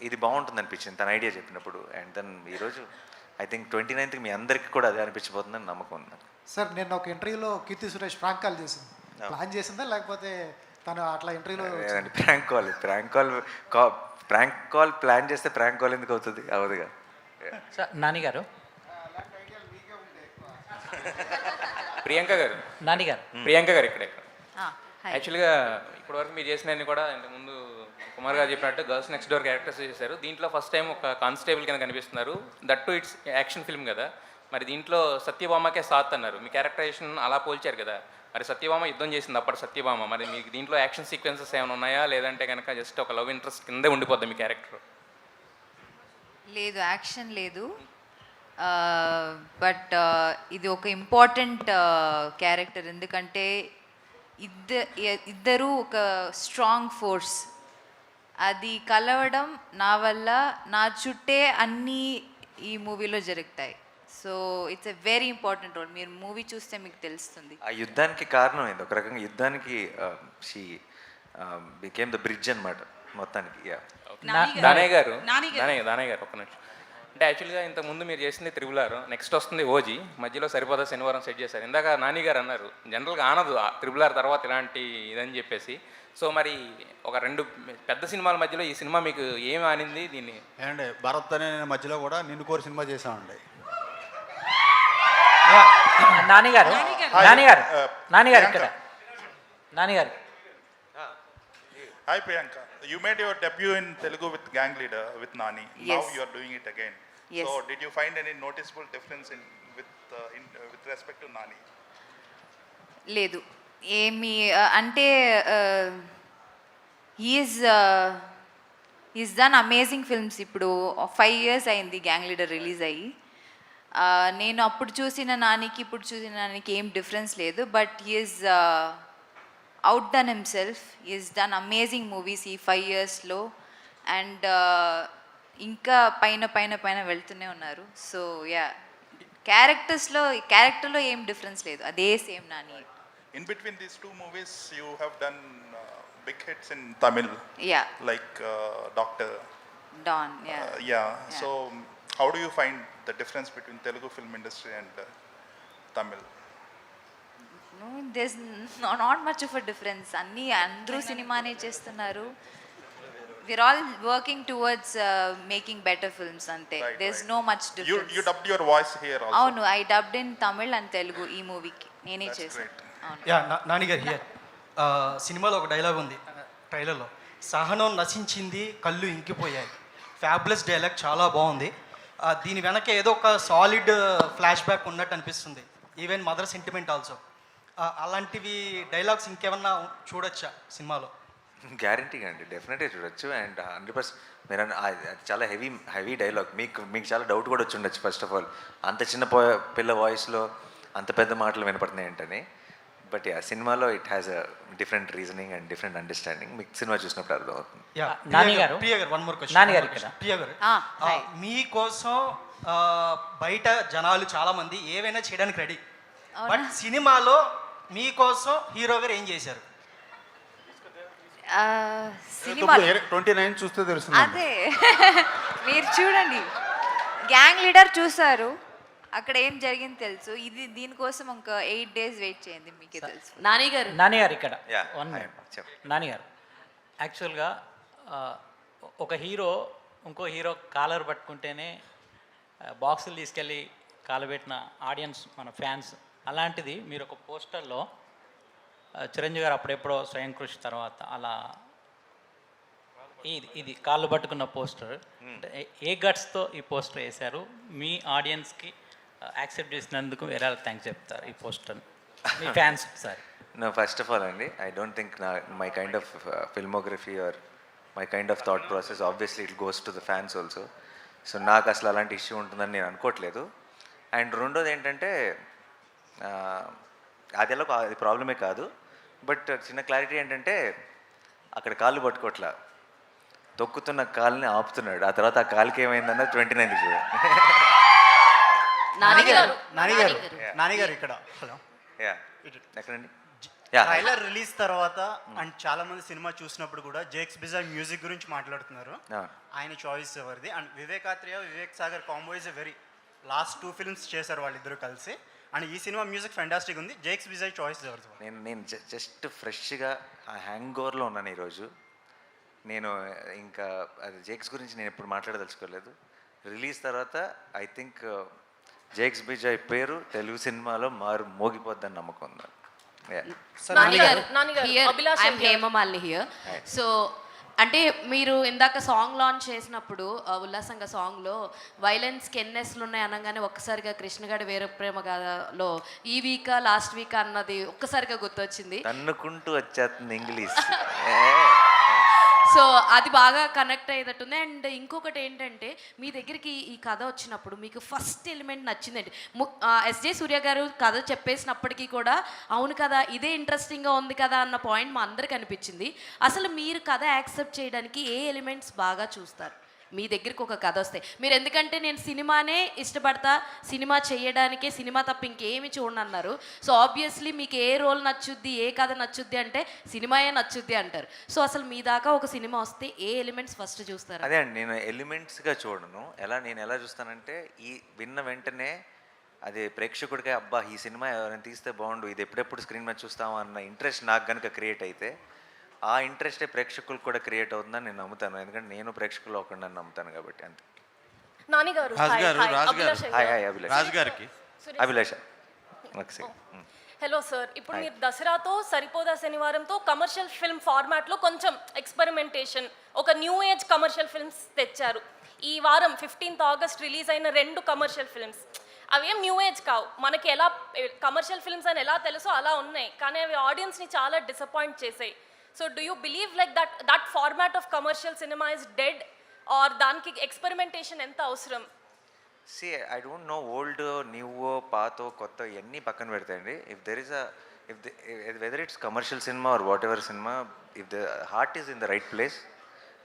ఇది బాగుంటుంది అనిపించింది తన ఐడియా చెప్పినప్పుడు. అండ్ దెన్ ఈరోజు ఐ థింక్ 29th మీ అందరికీ కూడా అదే అనిపించబోతుందని నమ్మకం ఉంది నాకు. సార్ నేను ఒక ఇంటర్వ్యూలో కీర్తి సురేష్ ప్రాంక్ కాల్ చేసింది, ప్లాన్ చేసిందా లేకపోతే తను అట్లా ఇంటర్వ్యూలో? లేదండి, ప్రాంక్ కాల్ ప్లాన్ చేస్తే ప్రాంక్ కాల్ ఎందుకు అవుతుంది? అవదుగా. సార్ నాని గారు, ప్రియాంక గారు ఇక్కడ యాక్చువల్గా ఇప్పటివరకు మీరు చేసినవన్నీ కూడా ఇంతకుముందు కుమార్ గారు చెప్పినట్టు గర్ల్స్ నెక్స్ట్ డోర్ క్యారెక్టర్స్ చేశారు. దీంట్లో ఫస్ట్ టైం ఒక కానిస్టేబుల్ కింద కనిపిస్తున్నారు, that to it's action film కదా. మరి దీంట్లో సత్యభామకే సాత్ అన్నారు, మీ క్యారెక్టరైజేషన్ అలా పోల్చారు కదా. మరి సత్యభామ యుద్ధం చేసింది అప్పుడు సత్యభామ, మరి మీకు దీంట్లో యాక్షన్ సీక్వెన్సెస్ ఏమైనా ఉన్నాయా, లేదంటే కనుక జస్ట్ ఒక లవ్ ఇంట్రెస్ట్ కిందే ఉండిపోద్ది మీ క్యారెక్టర్? లేదు, యాక్షన్ లేదు, బట్ ఇది ఒక ఇంపార్టెంట్ క్యారెక్టర్. ఎందుకంటే ఇద్దరు ఒక స్ట్రాంగ్ ఫోర్స్, అది కలవడం నా వల్ల నా చుట్టే అన్నీ ఈ మూవీలో జరుగుతాయి. So it's a very important role. మీరు మూవీ చూస్తే మీకు తెలుస్తుంది. ఆ యుద్ధానికి కారణం ఏంది, ఒక రకంగా యుద్ధానికి షీ బికేమ్ ద బ్రిడ్జ్ అనమాట మొత్తానికి. దానయ్య గారు ఒక నిమిషం. అంటే యాక్చువల్గా ఇంతకుముందు మీరు చేసింది RRR, నెక్స్ట్ వస్తుంది ఓజీ, మధ్యలో సరిపోదా శనివారం సెట్ చేశారు. ఇందాక నాని గారు అన్నారు జనరల్గా ఆనదు RRR తర్వాత ఇలాంటి ఇదని చెప్పేసి. సో మరి ఒక 2 పెద్ద సినిమాల మధ్యలో ఈ సినిమా మీకు ఏమి ఆనింది? దీన్ని ఏమండి భరత్ అనే మధ్యలో కూడా నిన్ను కోరి సినిమా చేసామండి. నానిగారు ఇక్కడ నానిగారు. Hi Priyanka, you made your debut in Telugu with Gang Leader with Nani. Yes. Now you are doing it again. Yes. So did you find any noticeable difference with respect to Nani? లేదు ఏమి అంటే is done amazing films. ఇప్పుడు 5 years అయింది gang leader release అయ్యి. నేను అప్పుడు చూసిన నానికి ఇప్పుడు చూసిన నానికి ఏం డిఫరెన్స్ లేదు, but is out done himself, is done amazing movies ఈ 5 yearsలో. అండ్ ఇంకా పైన వెళ్తూనే ఉన్నారు. సో యా, క్యారెక్టర్లో ఏం డిఫరెన్స్ లేదు, అదే same Nani. In between these 2 movies, you have done big hits in Tamil. Yeah. Like Doctor. Don. Yeah. Yeah. So how do you find the difference between Telugu film industry and Tamil? No, there's not much of a difference. అందరూ సినిమానే చేస్తున్నారు. We're all working towards making better films ante. There's no much difference. You dubbed your voice here also. అవును, I dubbed in Tamil and Telugu ఈ మూవీకి నేనే చేశాను. Yeah Nani గారు here. సినిమాలో ఒక డైలాగ్ ఉంది ట్రైలర్లో, సహనం నశించింది కళ్ళు ఇంకిపోయాయి. ఫ్యాబులస్ డైలాగ్, చాలా బాగుంది. దీని వెనక ఏదో ఒక సాలిడ్ ఫ్లాష్ బ్యాక్ ఉన్నట్టు అనిపిస్తుంది, ఈవెన్ మదర్ సెంటిమెంట్ ఆల్సో. అలాంటివి డైలాగ్స్ ఇంకేమన్నా చూడొచ్చా సినిమాలో? గ్యారంటీగా అండి, డెఫినెట్గా చూడొచ్చు. అండ్ 100% మీరు చాలా హెవీ డైలాగ్. మీకు చాలా డౌట్ కూడా వచ్చి ఉండొచ్చు ఫస్ట్ ఆఫ్ ఆల్, అంత చిన్న పిల్ల వాయిస్లో అంత పెద్ద మాటలు వినపడుతున్నాయి ఏంటని. బట్ యా, సినిమాలో it has a different reasoning and different understanding. మీకు సినిమా చూసినప్పుడు అర్థమవుతుంది. మీకోసం బయట జనాలు చాలా మంది ఏవైనా చేయడానికి రెడీ, బట్ సినిమాలో మీకోసం హీరో గారు ఏం చేశారు? సినిమా 29 చూస్తే తెలుస్తుంది. అదే మీరు చూడండి, గ్యాంగ్ లీడర్ చూసారు, అక్కడ ఏం జరిగింది తెలుసు. దీనికోసం ఒక 8 days వెయిట్ చేయండి, మీకే తెలుసు. నాని గారు ఇక్కడ Yeah, వన్ hi, మినిట్ చెప్పు. నానిగారు, యాక్చువల్గా ఒక హీరో ఇంకో హీరో కాలర్ పట్టుకుంటేనే బాక్సులు తీసుకెళ్ళి కాలబెట్టిన ఆడియన్స్ మన ఫ్యాన్స్, అలాంటిది మీరు ఒక పోస్టర్లో చిరంజీవి గారు అప్పుడెప్పుడో స్వయం కృషి తర్వాత అలా ఇది కాళ్ళు పట్టుకున్న పోస్టర్, ఏ గట్స్తో ఈ పోస్టర్ వేశారు? మీ ఆడియన్స్కి యాక్సెప్ట్ చేసినందుకు వేరే థ్యాంక్స్ చెప్తారు ఈ poster me fans sir? No, first of all, Andy, I don't think my kind of filmography or my kind of thought process, obviously it goes to the fans also. So నాకు అసలు అలాంటి issue ఉంటుందని నేను అనుకోవట్లేదు. And రెండోది ఏంటంటే అది ప్రాబ్లమే కాదు. బట్ చిన్న క్లారిటీ ఏంటంటే అక్కడ కాళ్ళు పట్టుకోవట్లా, తొక్కుతున్న కాలుని ఆపుతున్నాడు. ఆ తర్వాత ఆ కాలుకి ఏమైందన్నది 29th చూడ. నానిగారు ఇక్కడ హలో, యా ఎక్కడండి? ట్రైలర్ రిలీజ్ తర్వాత అండ్ చాలా మంది సినిమా చూసినప్పుడు కూడా జేక్స్ బిజాయ్ మ్యూజిక్ గురించి మాట్లాడుతున్నారు. ఆయన చాయిస్ ఎవరిది? And Vivekatreya Vivek Sagar combo is a very last 2 films చేశారు వాళ్ళిద్దరూ కలిసి. అండ్ ఈ సినిమా మ్యూజిక్ ఫ్యాంటాస్టిక్ ఉంది. జేక్స్ బిజాయ్ చాయిస్ ఎవరిది? నేను జస్ట్ ఫ్రెష్గా ఆ హ్యాంగ్ ఓవర్లో ఉన్నాను ఈరోజు. నేను ఇంకా అది జేక్స్ గురించి నేను ఎప్పుడు మాట్లాడదలుచుకోలేదు. రిలీజ్ తర్వాత ఐ థింక్ జేక్స్ బిజాయ్ పేరు తెలుగు సినిమాలో మోగిపోద్దని నమ్మకం ఉంది. హేమమాలిని హియర్. సో అంటే మీరు ఇందాక సాంగ్ లాంచ్ చేసినప్పుడు ఉల్లాసంగా సాంగ్లో వైలెన్స్కి ఎన్ఎస్లు ఉన్నాయి అనగానే ఒక్కసారిగా కృష్ణగాడి వేరే ప్రేమ గాథలో ఈ వీకా లాస్ట్ వీక్ అన్నది ఒక్కసారిగా గుర్తొచ్చింది. తన్నుకుంటూ వచ్చేస్తుంది ఇంగ్లీష్. సో అది బాగా కనెక్ట్ అయ్యేటట్టుంది. అండ్ ఇంకొకటి ఏంటంటే మీ దగ్గరికి ఈ కథ వచ్చినప్పుడు మీకు ఫస్ట్ ఎలిమెంట్ నచ్చిందండి. ఎస్జే సూర్య గారు కథ చెప్పేసినప్పటికీ కూడా అవును కదా ఇదే ఇంట్రెస్టింగ్గా ఉంది కదా అన్న పాయింట్ మా అందరికి అనిపించింది. అసలు మీరు కథ యాక్సెప్ట్ చేయడానికి ఏ ఎలిమెంట్స్ బాగా చూస్తారు? మీ దగ్గరికి ఒక కథ వస్తే మీరు, ఎందుకంటే నేను సినిమానే ఇష్టపడతా, సినిమా చేయడానికే, సినిమా తప్ప ఇంకేమి చూడనన్నారు. సో ఆబ్వియస్లీ మీకు ఏ రోల్ నచ్చుద్ది, ఏ కథ నచ్చుద్ది అంటే సినిమాయే నచ్చుద్ది అంటారు. సో అసలు మీ దాకా ఒక సినిమా వస్తే ఏ ఎలిమెంట్స్ ఫస్ట్ చూస్తారు? అదే అండి, నేను ఎలిమెంట్స్గా చూడను. నేను ఎలా చూస్తానంటే ఈ విన్న వెంటనే అది ప్రేక్షకుడికి అబ్బా ఈ సినిమా ఎవరైనా తీస్తే బాగుండు, ఇది ఎప్పుడెప్పుడు స్క్రీన్ మీద చూస్తామా అన్న ఇంట్రెస్ట్ నాకు కనుక క్రియేట్ అయితే ఆ ఇంట్రెస్టే ప్రేక్షకులు కూడా క్రియేట్ అవుతుందని నేను నమ్ముతాను. ఎందుకంటే నేను ప్రేక్షకులు ఒకటి నమ్ముతాను కాబట్టి. అంతే. అభిలాష. హలో సార్, ఇప్పుడు మీరు దసరాతో సరిపోదా శనివారంతో కమర్షియల్ ఫిల్మ్ ఫార్మాట్లో కొంచెం ఎక్స్పెరిమెంటేషన్, ఒక న్యూ ఏజ్ కమర్షియల్ ఫిల్మ్స్ తెచ్చారు. ఈ వారం 15th August రిలీజ్ అయిన 2 కమర్షియల్ ఫిల్మ్స్ అవేం న్యూ ఏజ్ కావు. మనకి ఎలా కమర్షియల్ ఫిల్మ్స్ అని ఎలా తెలుసో అలా ఉన్నాయి, కానీ అవి ఆడియన్స్ని చాలా డిసప్పాయింట్ చేసాయి. So do you believe like that format of commercial cinema is dead, or దానికి ఎక్స్పెరిమెంటేషన్ ఎంత అవసరం? See I don't know old new పాతో కొత్త ఇవన్నీ పక్కన పెడతాయండి. If there is whether it's commercial cinema or whatever cinema, if the heart is in the right place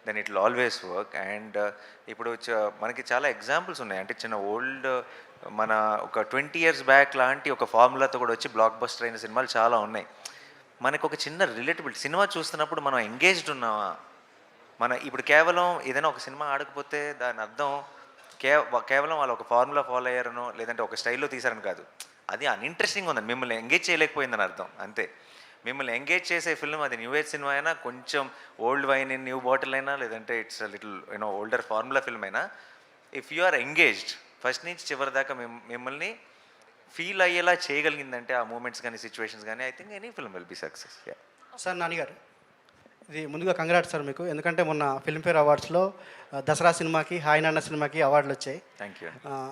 then it will always work. And ఇప్పుడు మనకి చాలా examples ఉన్నాయి. అంటే చిన్న ఓల్డ్ మన ఒక 20 years బ్యాక్ లాంటి ఒక ఫార్ములాతో కూడా వచ్చి బ్లాక్ బస్టర్ అయిన సినిమాలు చాలా ఉన్నాయి. మనకు ఒక చిన్న రిలేటబుల్ సినిమా చూస్తున్నప్పుడు మనం ఎంగేజ్డ్ ఉన్నామా? ఇప్పుడు కేవలం ఏదైనా ఒక సినిమా ఆడకపోతే దాని అర్థం కేవలం వాళ్ళు ఒక ఫార్ములా ఫాలో అయ్యారనో లేదంటే ఒక స్టైల్లో తీసారని కాదు. అది అన్ఇంట్రెస్టింగ్ ఉందని, మిమ్మల్ని ఎంగేజ్ చేయలేకపోయిందని అర్థం అంతే. మిమ్మల్ని ఎంగేజ్ చేసే ఫిల్మ్ అది న్యూ ఏజ్ సినిమా అయినా, కొంచెం old wine in new bottle అయినా, లేదంటే it's little older formula film అయినా, if you are engaged first నుంచి చివరి దాకా మిమ్మల్ని ఫీల్ అయ్యేలా చేయగలిగిందంటే ఆ మూమెంట్స్ కానీ సిచ్యువేషన్స్ కానీ, I think any film will be success. Sir నానిగారు, ఇది ముందుగా కంగ్రాట్స్ సార్ మీకు, ఎందుకంటే మొన్న ఫిల్మ్ఫేర్ అవార్డ్స్లో దసరా సినిమాకి, హాయ్ నాన్న సినిమాకి అవార్డులు వచ్చాయి. Thank you.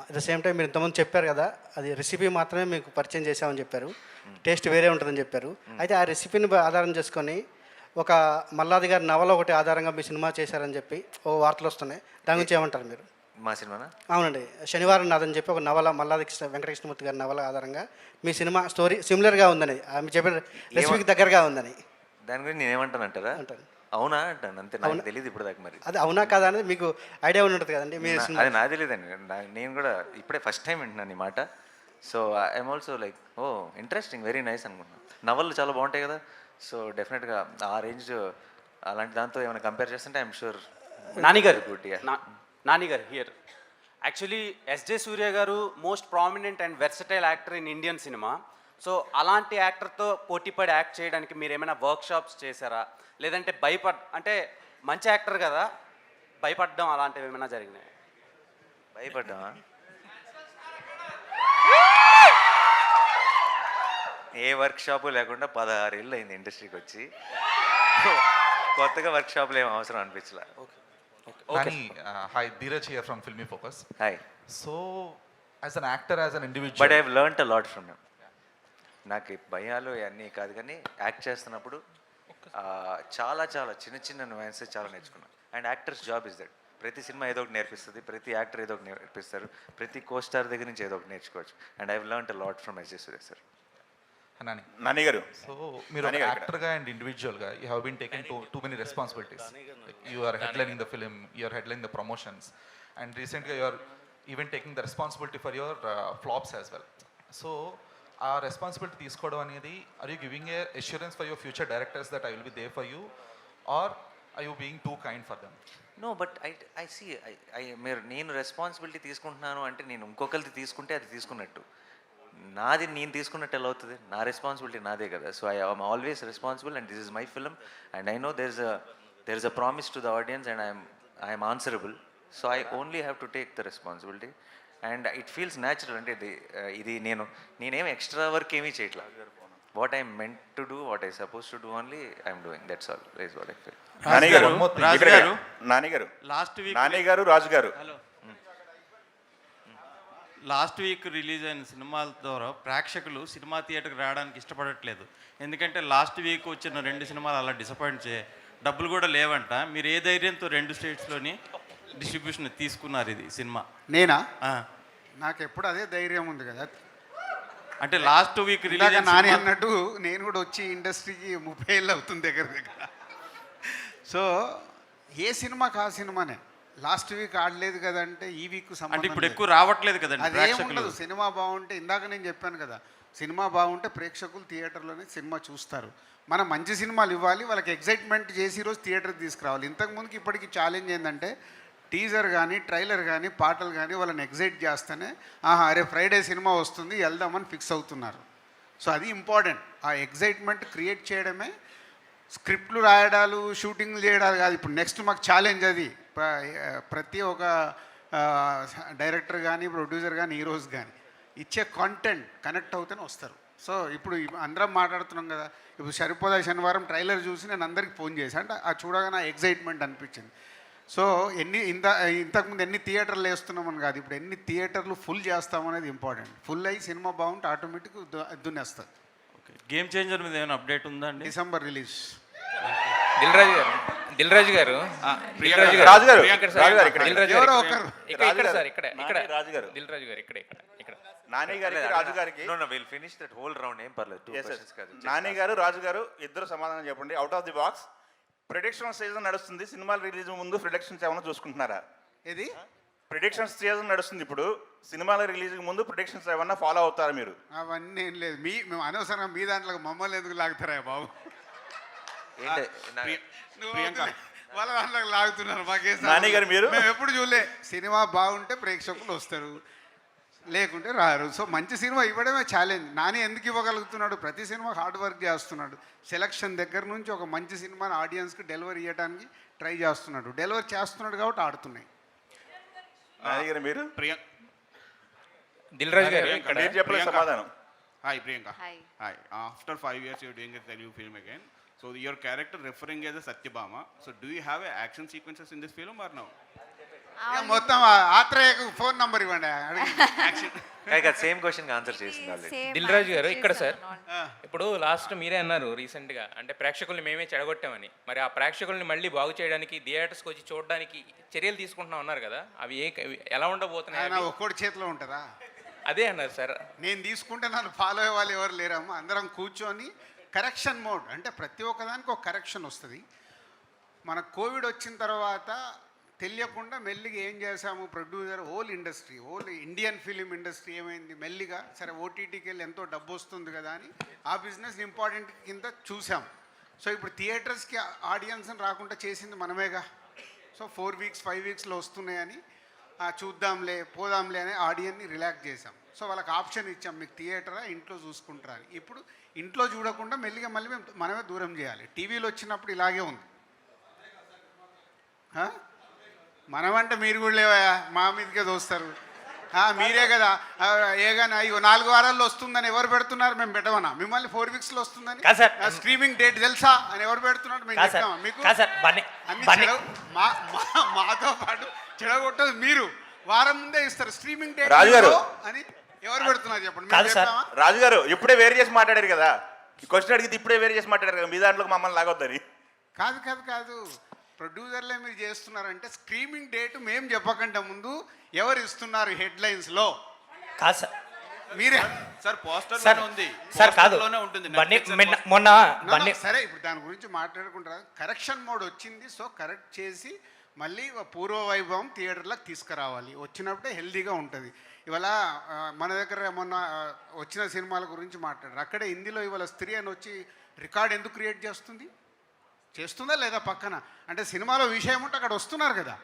At the same time మీరు ఇంతకుముందు చెప్పారు కదా, అది రెసిపీ మాత్రమే మీకు పరిచయం చేసామని చెప్పారు, టేస్ట్ వేరే ఉంటుందని చెప్పారు. అయితే ఆ రెసిపీని ఆధారం చేసుకొని ఒక మల్లాది గారి నవల ఒకటి ఆధారంగా మీ సినిమా చేశారని చెప్పి ఓ వార్తలు వస్తున్నాయి. దాని గురించి ఏమంటారు మీరు? మా సినిమానా? అవునండి, శనివారం నాదని చెప్పి ఒక నవల, మల్లాది వెంకటకృష్ణమూర్తి గారి నవల ఆధారంగా మీ సినిమా స్టోరీ సిమిలర్గా ఉందని, మీరు చెప్పిన రెసిపీకి దగ్గరగా ఉందని. దాని గురించి నేను ఏమంటానంటారా? అంటారు. అవునా అంటాను అంతే, నాకు తెలియదు ఇప్పుడు దాకా. మరి అది అవునా కాదా అనేది మీకు ఐడియా ఉండి ఉంటుంది కదండి. అది నాకు తెలియదండి, నేను కూడా ఇప్పుడే ఫస్ట్ టైం వింటున్నాను ఈ మాట. So I'm also like oh interesting, very nice అనుకుంటున్నాను. నవళ్ళు చాలా బాగుంటాయి కదా, సో డెఫినెట్గా ఆ రేంజ్ అలాంటి దాంతో ఏమైనా కంపేర్ చేస్తుంటే ఐఎమ్ షూర్. నానిగారు here. Actually SJ Suryah garu most prominent and versatile actor in Indian cinema. So అలాంటి యాక్టర్తో పోటీపడి యాక్ట్ చేయడానికి మీరు ఏమైనా వర్క్షాప్స్ చేశారా, లేదంటే అంటే మంచి యాక్టర్ కదా భయపడడం అలాంటివి ఏమైనా జరిగినాయి? భయపడ్డామా? ఏ వర్క్షాపు లేకుండా 16 ఏళ్ళు అయింది ఇండస్ట్రీకి వచ్చి. కొత్తగా వర్క్షాపులు ఏం అవసరం అనిపించలే. Hi, Dheeraj here from Filmy Focus. Hi. So, as an actor, as an individual... But I've learnt a lot from him. నాకు భయాలు అన్నీ కాదు కానీ యాక్ట్ చేస్తున్నప్పుడు చాలా చాలా చిన్న చిన్న నువాన్సెస్ చాలా నేర్చుకున్నాను. And actors job is that. ప్రతి సినిమా ఏదో ఒకటి నేర్పిస్తుంది, ప్రతి యాక్టర్ ఏదో ఒకటి నేర్పిస్తారు, ప్రతి కో స్టార్ దగ్గర నుంచి ఏదో ఒకటి నేర్చుకోవచ్చు. And I've learned a lot from SJ Suryah sir. Nani garu, so మీరు ఒక యాక్టర్గా అండ్ ఇండివిజువల్గా you have been taken too many responsibilities. You are headlining the film, you are headlining the promotions, and రీసెంట్గా you are even taking the responsibility for your flops as well. So ఆ responsibility తీసుకోవడం అనేది, are you giving a assurance for your future directors that I will be there for you, are I you being too kind for them? No, but I see మీరు నేను responsibility తీసుకుంటున్నాను అంటే నేను ఇంకొకరిది తీసుకుంటే అది తీసుకున్నట్టు. నాది నేను తీసుకున్నట్టు ఎలా అవుతుంది? నా రెస్పాన్సిబిలిటీ నాదే కదా. So I am always responsible and this is my film and I know there is a promise to the audience and I'm answerable. So I only have to take the responsibility and it feels natural. అంటే ఇది నేనేం extra work ఏమీ చేయట్లా. What I meant to do, what I suppose to do only I'm doing. That's all is what I feel. Nani garu Raju గారు last week release అయిన సినిమాల ద్వారా ప్రేక్షకులు సినిమా థియేటర్కి రావడానికి ఇష్టపడట్లేదు. ఎందుకంటే లాస్ట్ వీక్ వచ్చిన 2 సినిమాలు అలా డిసప్పాయింట్ డబ్బులు కూడా లేవంట. మీరు ఏ ధైర్యంతో 2 స్టేట్స్లోని డిస్ట్రిబ్యూషన్ తీసుకున్నారు ఇది సినిమా? నేనా? నాకు ఎప్పుడు అదే ధైర్యం ఉంది కదా. అంటే లాస్ట్ వీక్ రిలీజ్ నాని అన్నట్టు నేను కూడా వచ్చి ఇండస్ట్రీకి 30 ఏళ్ళు అవుతుంది దగ్గర. సో ఏ సినిమాకి ఆ సినిమానే. లాస్ట్ వీక్ ఆడలేదు కదంటే ఈ వీక్ అంటే ఇప్పుడు ఎక్కువ రావట్లేదు కదండి అదేముండదు. సినిమా బాగుంటే, ఇందాక నేను చెప్పాను కదా, సినిమా బాగుంటే ప్రేక్షకులు థియేటర్లోనే సినిమా చూస్తారు. మనం మంచి సినిమాలు ఇవ్వాలి, వాళ్ళకి ఎగ్జైట్మెంట్ చేసి ఈరోజు థియేటర్కి తీసుకురావాలి. ఇంతకుముందుకి ఇప్పటికి ఛాలెంజ్ ఏంటంటే టీజర్ కానీ ట్రైలర్ కానీ పాటలు కానీ వాళ్ళని ఎగ్జైట్ చేస్తేనే అరే ఫ్రైడే సినిమా వస్తుంది వెళ్దామని ఫిక్స్ అవుతున్నారు. సో అది ఇంపార్టెంట్. ఆ ఎగ్జైట్మెంట్ క్రియేట్ చేయడమే. స్క్రిప్ట్లు రాయడాలు, షూటింగ్లు చేయడాలు కాదు. ఇప్పుడు నెక్స్ట్ మాకు ఛాలెంజ్ అది. ప్రతి ఒక్క డైరెక్టర్ కానీ ప్రొడ్యూసర్ కానీ హీరోస్ కానీ ఇచ్చే కాంటెంట్ కనెక్ట్ అవుతూనే వస్తారు. సో ఇప్పుడు అందరం మాట్లాడుతున్నాం కదా, ఇప్పుడు సరిపోదా శనివారం ట్రైలర్ చూసి నేను అందరికి ఫోన్ చేశాను. అంటే అది చూడగా నా ఎగ్జైట్మెంట్ అనిపించింది. సో ఇంతకుముందు ఎన్ని థియేటర్లు వేస్తున్నామని కాదు, ఇప్పుడు ఎన్ని థియేటర్లు ఫుల్ చేస్తామనేది ఇంపార్టెంట్. ఫుల్ అయ్యి సినిమా బాగుంటే ఆటోమేటిక్ దున్నేస్తుంది. ఓకే, గేమ్ చేంజర్ మీద ఏమైనా అప్డేట్ ఉందా అండి? December release. దిల్రాజు గారు నాని గారు రాజు గారు ఇద్దరు సమాధానం చెప్పండి. Out of the box, prediction season నడుస్తుంది. సినిమాలు రిలీజ్ ముందు ప్రిడిక్షన్స్ ఏమైనా చూసుకుంటున్నారా? ఇది ప్రిడిక్షన్స్ సీజన్ నడుస్తుంది. ఇప్పుడు సినిమాల రిలీజ్ ముందు ప్రిడిక్షన్స్ ఏమన్నా ఫాలో అవుతారా మీరు? అవన్నీ ఏం లేదు. మేము అనవసరంగా మీ దాంట్లో మమ్మల్ని ఎందుకు లాగుతారా బాబు? వాళ్ళ దాంట్లో లాగుతున్నారు. నాని గారు మీరు మేము ఎప్పుడు చూడలే. సినిమా బాగుంటే ప్రేక్షకులు వస్తారు, లేకుంటే రారు. సో మంచి సినిమా ఇవ్వడమే ఛాలెంజ్. నాని ఎందుకు ఇవ్వగలుగుతున్నాడు? ప్రతి సినిమా హార్డ్ వర్క్ చేస్తున్నాడు. సెలక్షన్ దగ్గర నుంచి ఒక మంచి సినిమాని ఆడియన్స్కి డెలివరీ ఇవ్వడానికి ట్రై చేస్తున్నాడు. డెలివరీ చేస్తున్నాడు కాబట్టి ఆడుతున్నాయి. నాని గారు మీరు? దిల్రాజు గారు మీరు చెప్పలేదు సమాధానం. Hi Priyanka. Hi. After 5 years you're doing a Telugu film again. So your character referring as a Satyabhama. So do you have action sequences in this film or no? మొత్తం ఆత్రేయకు ఫోన్ నంబర్ ఇవ్వండి. సేమ్ క్వశ్చన్ ఆన్సర్ చేసింది దిల్రాజు గారు. ఇక్కడ sir, ఇప్పుడు last మీరే అన్నారు రీసెంట్గా, అంటే ప్రేక్షకుల్ని మేమే చెడగొట్టామని. మరి ఆ ప్రేక్షకుల్ని మళ్ళీ బాగు చేయడానికి థియేటర్స్కి వచ్చి చూడడానికి చర్యలు తీసుకుంటున్నాం అన్నారు కదా, అవి ఎలా ఉండబోతున్నాయి? ఒక్కడి చేతిలో ఉంటుందా? అదే అన్నారు సార్. నేను తీసుకుంటే నన్ను ఫాలో అయ్యే వాళ్ళు ఎవరు లేరమ్మా. అందరం కూర్చొని కరెక్షన్ మోడ్, అంటే ప్రతి ఒక్కదానికి ఒక కరెక్షన్ వస్తుంది. మన కోవిడ్ వచ్చిన తర్వాత తెలియకుండా మెల్లిగా ఏం చేశాము, producer whole industry, whole Indian film industry ఏమైంది, మెల్లిగా సరే ఓటీటీకి వెళ్ళి ఎంతో డబ్బు వస్తుంది కదా అని ఆ బిజినెస్ ఇంపార్టెంట్ కింద చూసాం. సో ఇప్పుడు థియేటర్స్కి ఆడియన్స్ని రాకుండా చేసింది మనమేగా. సో 4 weeks 5 weeksలో వస్తున్నాయని చూద్దాంలే పోదాంలే అని ఆడియన్ని రిలాక్స్ చేసాం. సో వాళ్ళకి ఆప్షన్ ఇచ్చాం, మీకు థియేటరా ఇంట్లో చూసుకుంటారా అని. ఇప్పుడు ఇంట్లో చూడకుండా మెల్లిగా మళ్ళీ మనమే దూరం చేయాలి. టీవీలో వచ్చినప్పుడు ఇలాగే ఉంది. మనమంటే మీరు కూడా లేవా, మా మీదకే దోస్తారు. మీరే కదా ఏగానే అయ్యో 4 వారాల్లో వస్తుందని ఎవరు పెడుతున్నారు? మేము పెట్టమన్నా? మిమ్మల్ని 4 వీక్స్లో వస్తుందని స్ట్రీమింగ్ డేట్ తెలుసా అని ఎవరు పెడుతున్నారు? మేము చెప్తామా మీకు? అన్ని మాతో పాటు చెడగొట్టదు మీరు. వారం ముందే ఇస్తారు స్ట్రీమింగ్ డేట్ అని ఎవరు పెడుతున్నారు చెప్పండి. రాజుగారు ఇప్పుడే వేరు చేసి మాట్లాడారు కదా, ఈ క్వశ్చన్ అడిగితే ఇప్పుడే వేరు చేసి మాట్లాడారు కదా, మీ దాంట్లోకి మమ్మల్ని లాగొద్దని. కాదు ప్రొడ్యూసర్లే మీరు చేస్తున్నారంటే స్ట్రీమింగ్ డేట్ మేము చెప్పకంటే ముందు ఎవరు ఇస్తున్నారు హెడ్లైన్స్లో? కాదు సార్, మీరే సార్ పోస్టర్ ఉంది సార్. కాదు మొన్న సరే, ఇప్పుడు దాని గురించి మాట్లాడుకుంటారు. కరెక్షన్ మోడ్ వచ్చింది, సో కరెక్ట్ చేసి మళ్ళీ పూర్వ వైభవం థియేటర్లకు తీసుకురావాలి. వచ్చినప్పుడే హెల్దీగా ఉంటుంది. ఇవాళ మన దగ్గర మొన్న వచ్చిన సినిమాల గురించి మాట్లాడారు. అక్కడే హిందీలో ఇవాళ స్త్రీ అని వచ్చి రికార్డ్ ఎందుకు క్రియేట్ చేస్తుందా లేదా పక్కన? అంటే సినిమాలో విషయం ఉంటే అక్కడ వస్తున్నారు కదా,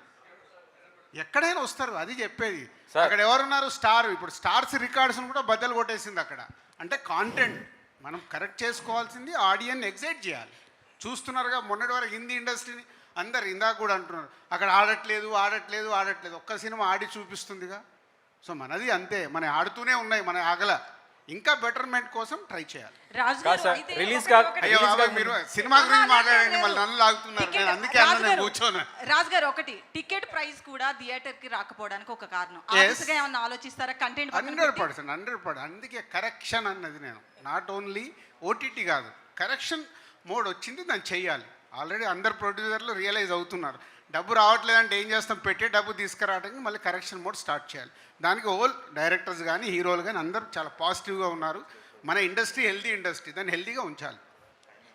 ఎక్కడైనా వస్తారు. అది చెప్పేది. అక్కడ ఎవరున్నారు? స్టార్. ఇప్పుడు స్టార్స్ రికార్డ్స్ని కూడా బద్దలు కొట్టేసింది అక్కడ. అంటే కాంటెంట్ మనం కరెక్ట్ చేసుకోవాల్సింది, ఆడియన్ ఎగ్జైట్ చేయాలి. చూస్తున్నారుగా మొన్నటి వరకు హిందీ ఇండస్ట్రీని అందరు ఇందాక కూడా అంటున్నారు అక్కడ ఆడట్లేదు. ఒక్క సినిమా ఆడి చూపిస్తుందిగా. సో మనది అంతే, మన ఆడుతూనే ఉన్నాయి, మన ఆగల. ఇంకా బెటర్మెంట్ కోసం ట్రై చేయాలి. రిలీజ్ మీరు సినిమా గురించి మాట్లాడండి, మళ్ళీ నన్ను లాగుతున్నారు. నేను అందుకే అన్న కూర్చోను. రాజు గారు, ఒకటి టికెట్ ప్రైస్ కూడా థియేటర్ కి రాకపోవడానికి ఒక కారణం. ఏమన్నా ఆలోచిస్తారా? కంటెంట్ 100%. అందుకే కరెక్షన్ అన్నది నేను నాట్ ఓన్లీ ఓటీటీ కాదు, కరెక్షన్ మోడ్ వచ్చింది, దాన్ని చెయ్యాలి. ఆల్రెడీ అందరు ప్రొడ్యూసర్లు రియలైజ్ అవుతున్నారు. డబ్బు రావట్లేదంటే ఏం చేస్తాం? పెట్టే డబ్బు తీసుకురావడానికి మళ్ళీ కరెక్షన్ మోడ్ స్టార్ట్ చేయాలి. దానికి ఓల్ డైరెక్టర్స్ కానీ హీరోలు కానీ అందరూ చాలా పాజిటివ్గా ఉన్నారు. మన ఇండస్ట్రీ హెల్దీ ఇండస్ట్రీ, దాన్ని హెల్దీగా ఉంచాలి.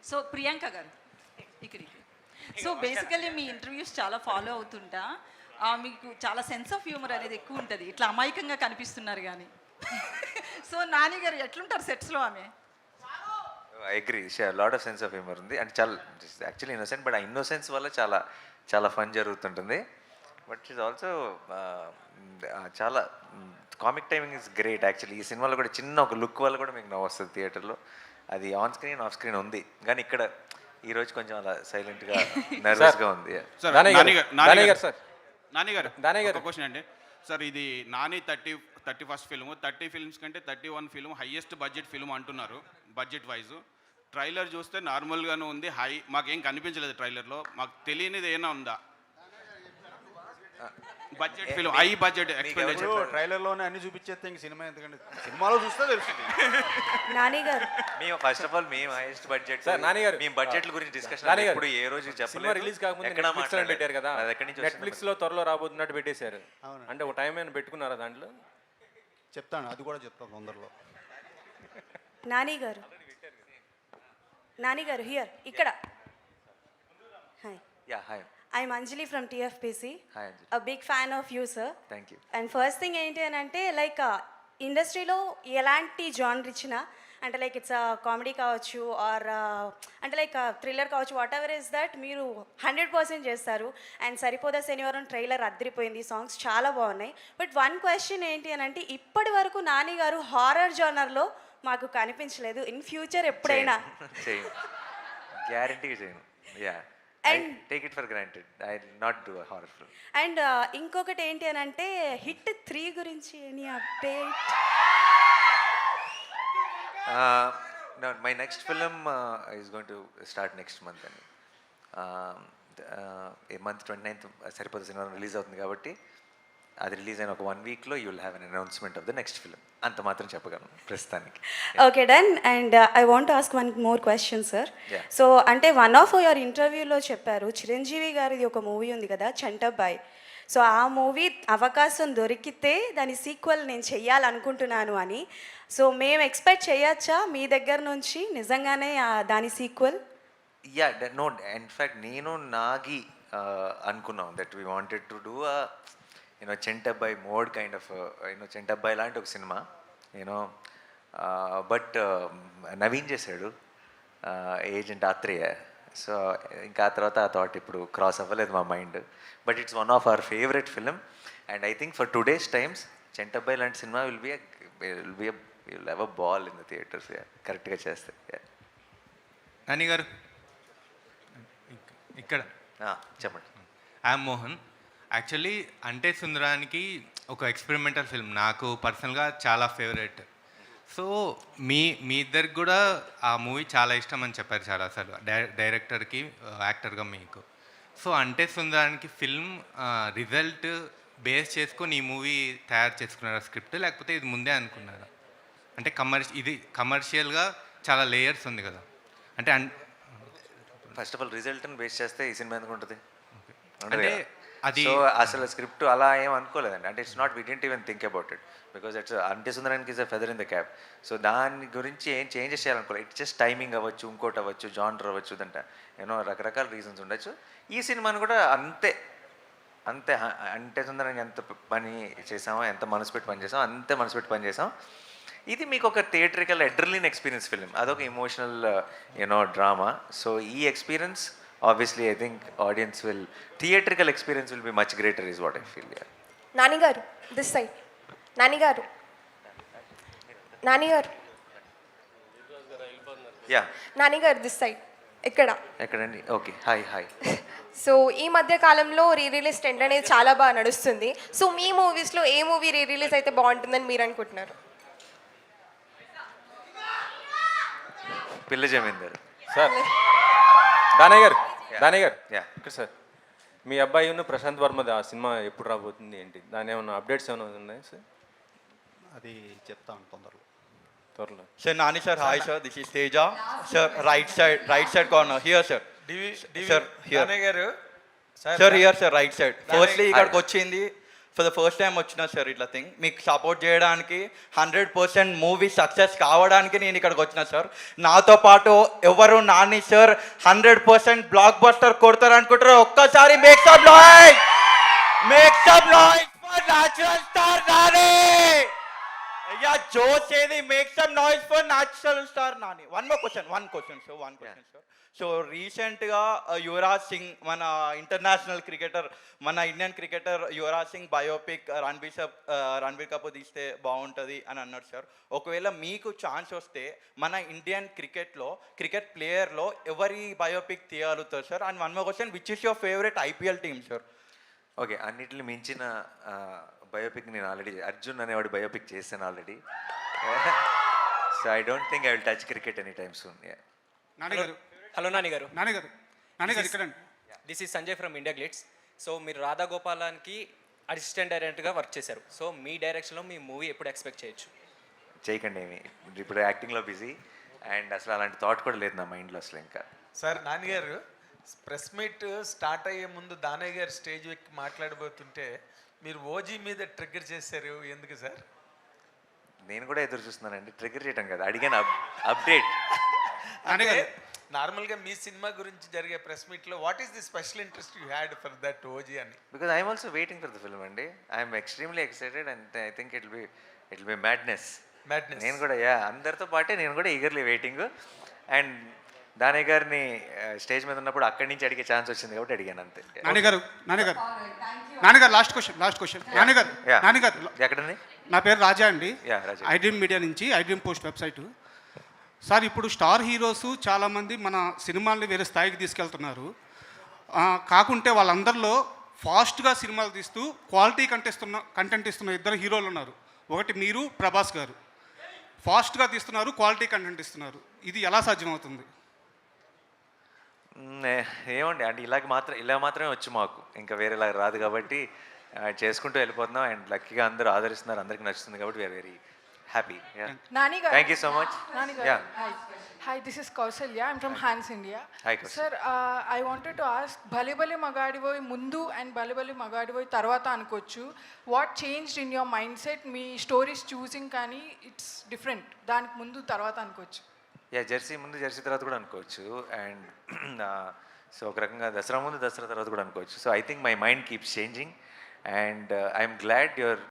సో ప్రియాంక గారు, సో బేసికల్లీ మీ ఇంటర్వ్యూస్ చాలా ఫాలో అవుతుంటా. మీకు చాలా సెన్స్ ఆఫ్ హ్యూమర్ అనేది ఎక్కువ ఉంటుంది. ఇట్లా అమాయకంగా కనిపిస్తున్నారు కానీ. సో నాని గారు ఎట్లుంటారు సెట్స్లో? ఆమె I agree, lot of sense of humour ఉంది. అంటే చాలా యాక్చువల్లీ ఇన్నోసెంట్, బట్ ఆ ఇన్నోసెన్స్ వల్ల చాలా ఫన్ జరుగుతుంటుంది. బట్ ఈజ్ ఆల్సో చాలా comic timing is great. Actually ఈ సినిమాలో కూడా చిన్న ఒక లుక్ వల్ల కూడా మీకు నవ్వు వస్తుంది థియేటర్లో. అది ఆన్ స్క్రీన్ ఆఫ్ స్క్రీన్ ఉంది, కానీ ఇక్కడ ఈరోజు కొంచెం అలా సైలెంట్గా నర్వస్గా ఉంది. నాని గారు క్వశ్చన్ అండి సార్, ఇది నాని 31st ఫిల్మ్, 30 ఫిల్మ్స్ కంటే 31 ఫిల్మ్ హైయెస్ట్ బడ్జెట్ ఫిల్మ్ అంటున్నారు బడ్జెట్ వైజ్. ట్రైలర్ చూస్తే నార్మల్గానే ఉంది, మాకేం కనిపించలేదు ట్రైలర్లో. మాకు తెలియనిది ఏమైనా ఉందా? Budget film, high budget expenditure. ట్రైలర్లోనే అన్ని చూపించేస్తే ఇంక సినిమా ఎందుకంటే సినిమాలో చూస్తే తెలుస్తుంది. నాని గారు, మేము ఫస్ట్ ఆఫ్ ఆల్ మేము హైయెస్ట్ బడ్జెట్ నాని గారు మేము బడ్జెట్ల గురించి డిస్కషన్ ఇప్పుడు ఏ రోజు చెప్పలేదు. రిలీజ్ కాకముందు నెట్ఫ్లిక్స్ పెట్టారు కదా, నెట్ఫ్లిక్స్ లో త్వరలో రాబోతున్నట్టు పెట్టేశారు. అంటే ఒక టైం అయినా పెట్టుకున్నారా దాంట్లో? చెప్తాను, అది కూడా చెప్తాను తొందరలో. నాని గారు హియర్, ఇక్కడ. Hi, I'm Anjali from TFPC. Hi Anjali. A big fan of you, sir. Thank you. And first thing ఏంటి అని అంటే లైక్ ఇండస్ట్రీలో ఎలాంటి జానర్ ఇచ్చినా అంటే లైక్ ఇట్స్ కామెడీ కావచ్చు ఆర్ అంటే లైక్ థ్రిల్లర్ కావచ్చు, వాట్ ఎవర్ ఇస్ దట్ మీరు 100% చేస్తారు. అండ్ సరిపోదా శనివారం ట్రైలర్ అద్దరిపోయింది, సాంగ్స్ చాలా బాగున్నాయి. బట్ వన్ క్వశ్చన్ ఏంటి అని అంటే ఇప్పటి వరకు నాని గారు హారర్ జానర్లో మాకు కనిపించలేదు. ఇన్ ఫ్యూచర్ ఎప్పుడైనా గ్యారంటీగా చేయను. And take it for granted, I will not do a horror film. And ఇంకొకటి ఏంటి అని అంటే హిట్ 3 గురించి any update? No, my next film is going to start next month అండి. ఈ మంత్ 29th సరిపోతే సినిమా రిలీజ్ అవుతుంది కాబట్టి అది రిలీజ్ అయిన ఒక 1 వీక్లో you will have an announcement of the next film. అంత మాత్రం చెప్పగలను ప్రస్తుతానికి. Okay done. And I want ask one more question sir. So అంటే వన్ ఆఫ్ యువర్ ఇంటర్వ్యూలో చెప్పారు చిరంజీవి గారిది ఒక మూవీ ఉంది కదా చంటబ్బాయ్. సో ఆ మూవీ అవకాశం దొరికితే దాని సీక్వెల్ నేను చెయ్యాలనుకుంటున్నాను అని. సో మేము ఎక్స్పెక్ట్ చేయొచ్చా మీ దగ్గర నుంచి నిజంగానే దాని సీక్వెల్? నో, ఇన్ఫ్యాక్ట్ నేను నాగి అనుకున్నాం that we wanted to do Chantabbai mode kind of Chantabbai లాంటి ఒక సినిమా బట్ నవీన్ చేశాడు, ఏజెంట్ ఆత్రేయ. సో ఇంకా ఆ తర్వాత ఆ థాట్ ఇప్పుడు క్రాస్ అవ్వలేదు మా mind. But it's one of our favourite film and I think for today's times Chantabbai లాంటి cinema will have a ball in the theatres. కరెక్ట్గా చేస్తే. నాని గారు ఇక్కడ చెప్పండి. ఐఎమ్ మోహన్. యాక్చువల్లీ అంటే సుందరానికి ఒక ఎక్స్పెరిమెంటల్ ఫిల్మ్ నాకు పర్సనల్గా చాలా ఫేవరెట్. సో మీ ఇద్దరికి కూడా ఆ మూవీ చాలా ఇష్టం అని చెప్పారు చాలా అసలు డైరెక్టర్కి యాక్టర్గా మీకు. సో అంటే సుందరానికి ఫిల్మ్ రిజల్ట్ బేస్ చేసుకొని ఈ మూవీ తయారు చేసుకున్నారా స్క్రిప్ట్, లేకపోతే ఇది ముందే అనుకున్నారా? అంటే ఇది కమర్షియల్గా చాలా లేయర్స్ ఉంది కదా, అంటే ఫస్ట్ ఆఫ్ ఆల్ రిజల్ట్ని బేస్ చేస్తే ఈ సినిమా ఎందుకు ఉంటుంది? అంటే అది సో అసలు స్క్రిప్ట్ అలా ఏం అనుకోలేదండి. అంటే it's not, we didn't even think about it because it's Ante Sundaraniki is a feather in the cap. So దాని గురించి ఏం చేంజెస్ చేయాలనుకోలేదు. ఇట్స్ జస్ట్ టైమింగ్ అవ్వచ్చు, ఇంకోటి అవ్వచ్చు, జానర్ అవ్వచ్చు, అంటే రకరకాల రీజన్స్ ఉండొచ్చు. ఈ సినిమాని కూడా అంతే అంటే సుందరానికి ఎంత పని చేసామో, ఎంత మనసు పెట్టి పని చేసామో అంతే మనసు పెట్టి పని చేసాం. ఇది మీకు ఒక థియేట్రికల్ అడ్రినలిన్ ఎక్స్పీరియన్స్ ఫిలిం, అదొక ఎమోషనల్ డ్రామా. సో ఈ experience obviously I think theatrical experience will be much greater is what I feel. Nani garu this side. Nani garu yeah Nani garu this side. ఎక్కడండి? Okay, hi. So ఈ మధ్య కాలంలో re release trend అనేది చాలా బాగా నడుస్తుంది. So మీ మూవీస్లో ఏ movie re release అయితే బాగుంటుందని మీరు అనుకుంటున్నారు? పిల్ల జమీందార్. సార్ దానయ్య గారు ఇక్కడ సార్, మీ అబ్బాయి ప్రశాంత్ వర్మ ఆ సినిమా ఎప్పుడు రాబోతుంది ఏంటి, దాని ఏమైనా అప్డేట్స్ ఏమైనా ఉన్నాయా సార్? అది చెప్తాను త్వరలో. Sir, Nani sir, hi sir, this is Teja. Sir, right side corner. Here sir. Sir, here. Sir, here sir, right side. Firstly, ఇక్కడికి వచ్చింది ఫర్ ద ఫస్ట్ టైం వచ్చిన సార్ ఇట్లా థింగ్ మీకు సపోర్ట్ చేయడానికి, 100% మూవీ సక్సెస్ కావడానికి నేను ఇక్కడికి వచ్చిన సార్. నాతో పాటు ఎవరు నాని సార్ 100% బ్లాక్ బస్టర్ కొడతారు అనుకుంటారు? ఒక్కసారి make some noise for natural star Nani. Yeah, Joe say the make some noise for natural star Nani. One question, sir. So recently, Yuvraj Singh, మన ఇంటర్నేషనల్ క్రికెటర్, మన Indian cricketer Yuvraj Singh biopic Ranbir Kapoor తీస్తే బాగుంటుంది అని అన్నాడు sir. ఒకవేళ మీకు ఛాన్స్ వస్తే మన ఇండియన్ క్రికెట్ ప్లేయర్లో ఎవరి బయోపిక్ తీయగలుగుతారు sir? And one more question, which is your favourite IPL team sir? Okay, అన్నిటిని మించిన బయోపిక్ నేను ఆల్రెడీ అర్జున్ అనేవాడు బయోపిక్ చేశాను already. So I don't think I will touch cricket any time soon. Hello Nani garu ఇక్కడ this is Sanjay from India Glitz. So మీరు రాధా గోపాలానికి assistant డైరెక్టర్గా work చేశారు. సో మీ డైరెక్షన్లో మీ మూవీ ఎప్పుడు ఎక్స్పెక్ట్ చేయొచ్చు? చేయకండి ఏమి, ఇప్పుడు యాక్టింగ్లో బిజీ అండ్ అసలు అలాంటి థాట్ కూడా లేదు నా మైండ్లో అసలు. ఇంకా సార్ నాన్నగారు ప్రెస్ మీట్ స్టార్ట్ అయ్యే ముందు దానయ్య గారు స్టేజ్ ఎక్కి మాట్లాడబోతుంటే మీరు ఓజీ మీద ట్రిగ్గర్ చేశారు, ఎందుకు సార్? నేను కూడా ఎదురు చూస్తున్నానండి. ట్రిగ్గర్ చేయడం కదా, అడిగాను అప్డేట్. అంటే నార్మల్గా మీ సినిమా గురించి జరిగే ప్రెస్ మీట్లో what is the special interest you had for that OG అని? Because I'm also waiting for the film అండి. I'm extremely excited and I think it be madness. నేను కూడా అందరితో పాటే నేను కూడా ఈగర్లీ వెయిటింగ్. అండ్ దానయ్య గారిని స్టేజ్ మీద ఉన్నప్పుడు అక్కడి నుంచి అడిగే ఛాన్స్ వచ్చింది కాబట్టి అడిగాను అంతే. నాన్నగారు లాస్ట్ క్వశ్చన్ నాన్నగారు ఎక్కడండి? నా పేరు రాజా అండి, ఐడ్రీమ్ మీడియా నుంచి, ఐడ్రీమ్ పోస్ట్ వెబ్సైటు. సార్ ఇప్పుడు స్టార్ హీరోస్ చాలామంది మన సినిమాల్ని వేరే స్థాయికి తీసుకెళ్తున్నారు. కాకుంటే వాళ్ళందరిలో ఫాస్ట్గా సినిమాలు తీస్తూ క్వాలిటీ కంటెంట్ ఇస్తున్న ఇద్దరు హీరోలు ఉన్నారు. ఒకటి మీరు, ప్రభాస్ గారు. ఫాస్ట్గా తీస్తున్నారు, క్వాలిటీ కంటెంట్ ఇస్తున్నారు. ఇది ఎలా సాధ్యమవుతుంది? ఏమండి, అంటే ఇలా మాత్రమే వచ్చు మాకు, ఇంకా వేరేలా రాదు కాబట్టి చేసుకుంటూ వెళ్ళిపోతున్నాం. అండ్ లక్కీగా అందరూ ఆదరిస్తున్నారు, అందరికీ నచ్చుతుంది కాబట్టి we are very happy. Thank you so much. Hi, this is Kausalya. I'm from Hans India. Hi, Kausalya. Sir, I wanted to ask, Bale Bale Magadivoy mundu and Bale Bale Magadivoy tarvata anukochu. What changed in your mindset? Me stories choosing kani it's different. Daniki mundu tarvata anukochu. Jersey ముందు Jersey తర్వాత కూడా అనుకోవచ్చు. And so ఒక రకంగా దసరా ముందు దసరా తర్వాత కూడా అనుకోవచ్చు. So I think my mind keeps changing and I'm glad your